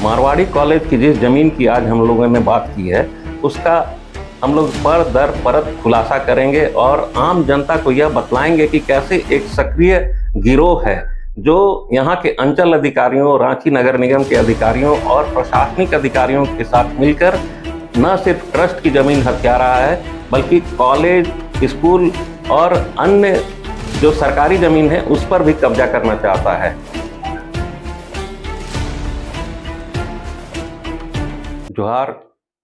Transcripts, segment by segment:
Marwari college की जिस जमीन की आज हम लोगों ने बात की है, उसका हम लोग पर दर परत खुलासा करेंगे और आम जनता को यह बतलाएंगे कि कैसे एक सक्रिय गिरोह है जो यहाँ के अंचल अधिकारियों, रांची नगर निगम के अधिकारियों और प्रशासनिक अधिकारियों के साथ मिलकर न सिर्फ ट्रस्ट की जमीन हथिया रहा है, बल्कि कॉलेज, स्कूल और अन्य जो सरकारी जमीन है उस पर भी कब्जा करना चाहता है। जोहार,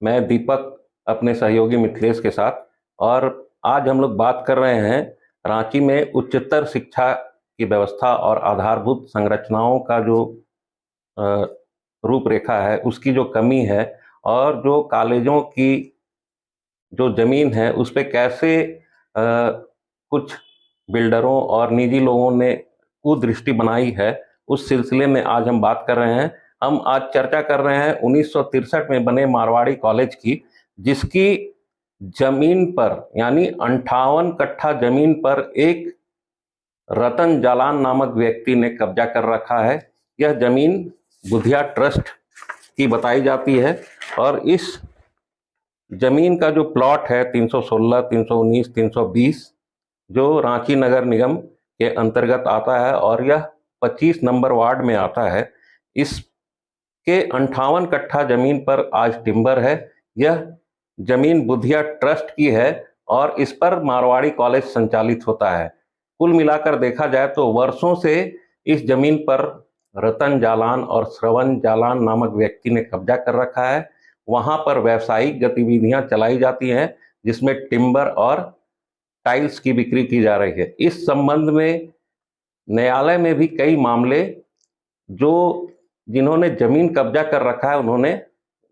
मैं दीपक अपने सहयोगी मिथिलेश के साथ, और आज हम लोग बात कर रहे हैं रांची में उच्चतर शिक्षा की व्यवस्था और आधारभूत संरचनाओं का जो रूपरेखा है उसकी जो कमी है, और जो कॉलेजों की जो जमीन है उस पे कैसे कुछ बिल्डरों और निजी लोगों ने कुदृष्टि बनाई है, उस सिलसिले में आज हम बात कर रहे हैं। हम आज चर्चा कर रहे हैं 1963 में बने मारवाड़ी कॉलेज की, जिसकी जमीन पर यानी 58 कट्ठा जमीन पर एक रतन जालान नामक व्यक्ति ने कब्जा कर रखा है। यह जमीन बुधिया ट्रस्ट की बताई जाती है और इस जमीन का जो प्लॉट है 316, 319, 320 जो रांची नगर निगम के अंतर्गत आता है और यह 25 नंबर वार्ड में आता है। इसके 58 कट्ठा जमीन पर आज टिम्बर है। यह जमीन बुधिया ट्रस्ट की है और इस पर मारवाड़ी कॉलेज संचालित होता है। कुल मिलाकर देखा जाए तो वर्षों से इस जमीन पर रतन जालान और श्रवण जालान नामक व्यक्ति ने कब्जा कर रखा है। वहां पर व्यावसायिक गतिविधियां चलाई जाती हैं, जिसमें टिम्बर और टाइल्स की बिक्री की जा रही है। इस संबंध में न्यायालय में भी कई मामले जो जिन्होंने जमीन कब्जा कर रखा है उन्होंने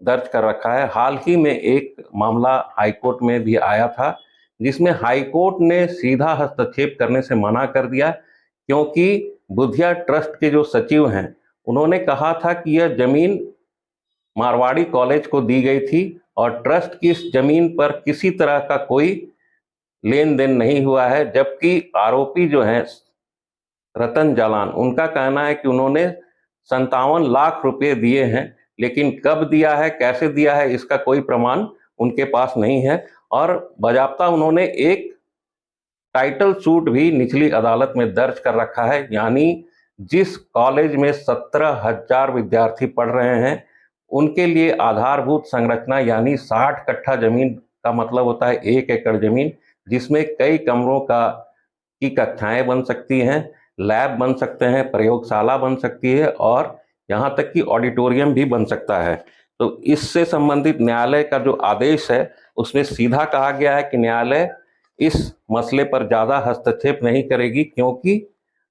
दर्ज कर रखा है। हाल ही में एक मामला हाईकोर्ट में भी आया था, जिसमें हाईकोर्ट ने सीधा हस्तक्षेप करने से मना कर दिया, क्योंकि बुधिया ट्रस्ट के जो सचिव हैं उन्होंने कहा था कि यह जमीन मारवाड़ी कॉलेज को दी गई थी और ट्रस्ट की इस जमीन पर किसी तरह का कोई लेन देन नहीं हुआ है। जबकि आरोपी जो हैं रतन जालान, उनका कहना है कि उन्होंने 57 लाख रुपए दिए हैं, लेकिन कब दिया है, कैसे दिया है, इसका कोई प्रमाण उनके पास नहीं है। और बाजाप्ता उन्होंने एक टाइटल सूट भी निचली अदालत में दर्ज कर रखा है। यानी जिस कॉलेज में 17,000 विद्यार्थी पढ़ रहे हैं उनके लिए आधारभूत संरचना यानी 60 कट्ठा जमीन का मतलब होता है 1 एकड़ जमीन, जिसमें कई कमरों की कक्षाएं बन सकती हैं, लैब बन सकते हैं, प्रयोगशाला बन सकती है और यहाँ तक कि ऑडिटोरियम भी बन सकता है। तो इससे संबंधित न्यायालय का जो आदेश है उसमें सीधा कहा गया है कि न्यायालय इस मसले पर ज़्यादा हस्तक्षेप नहीं करेगी, क्योंकि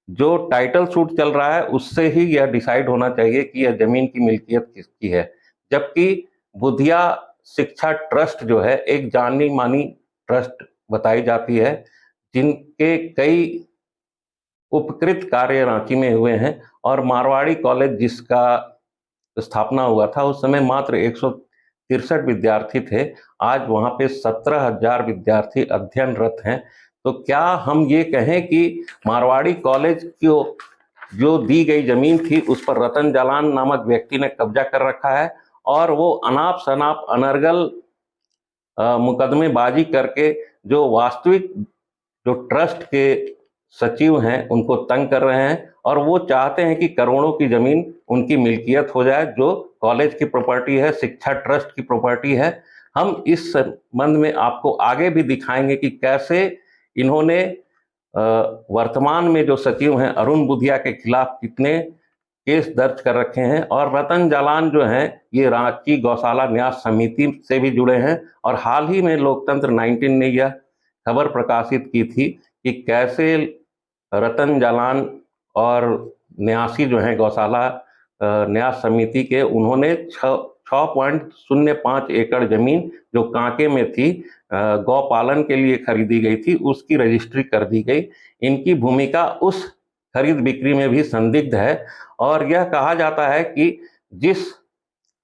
जो टाइटल सूट चल रहा है उससे ही यह डिसाइड होना चाहिए कि यह जमीन की मिल्कियत किसकी है। जबकि बुधिया शिक्षा ट्रस्ट जो है एक जानी मानी ट्रस्ट बताई जाती है, जिनके कई उपकृत कार्य रांची में हुए हैं। और मारवाड़ी कॉलेज जिसका स्थापना हुआ था उस समय मात्र 163 विद्यार्थी थे। आज वहां पे 17,000 विद्यार्थी अध्ययनरत हैं। तो क्या हम ये कहें कि मारवाड़ी कॉलेज को जो दी गई जमीन थी उस पर रतन जालान नामक व्यक्ति ने कब्जा कर रखा है और वो अनाप शनाप अनर्गल मुकदमेबाजी करके जो वास्तविक जो ट्रस्ट के सचिव हैं उनको तंग कर रहे हैं, और वो चाहते हैं कि करोड़ों की जमीन उनकी मिल्कियत हो जाए जो कॉलेज की प्रॉपर्टी है, शिक्षा ट्रस्ट की प्रॉपर्टी है। हम इस संबंध में आपको आगे भी दिखाएंगे कि कैसे इन्होंने वर्तमान में जो सचिव हैं अरुण बुधिया के खिलाफ कितने केस दर्ज कर रखे हैं। और रतन जालान जो हैं ये रांची गौशाला न्यास समिति से भी जुड़े हैं, और हाल ही में लोकतंत्र 19 ने यह खबर प्रकाशित की थी कि कैसे रतन जालान और न्यासी जो हैं गौशाला न्यास समिति के, उन्होंने 6.05 एकड़ जमीन जो कांके में थी गौपालन के लिए खरीदी गई थी, उसकी रजिस्ट्री कर दी गई। इनकी भूमिका उस खरीद बिक्री में भी संदिग्ध है। और यह कहा जाता है कि जिस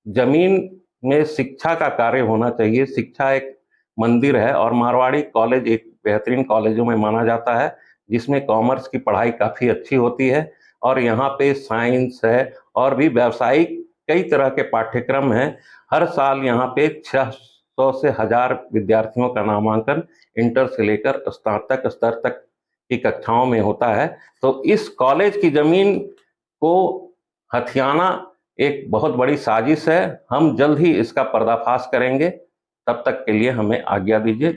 जमीन में शिक्षा का कार्य होना चाहिए, शिक्षा एक मंदिर है और मारवाड़ी कॉलेज एक बेहतरीन कॉलेजों में माना जाता है, जिसमें कॉमर्स की पढ़ाई काफ़ी अच्छी होती है और यहाँ पे साइंस है और भी व्यावसायिक कई तरह के पाठ्यक्रम हैं। हर साल यहाँ पे 600 से 1000 विद्यार्थियों का नामांकन इंटर से लेकर स्नातक स्तर तक की कक्षाओं में होता है। तो इस कॉलेज की जमीन को हथियाना एक बहुत बड़ी साजिश है। हम जल्द ही इसका पर्दाफाश करेंगे। तब तक के लिए हमें आज्ञा दीजिए।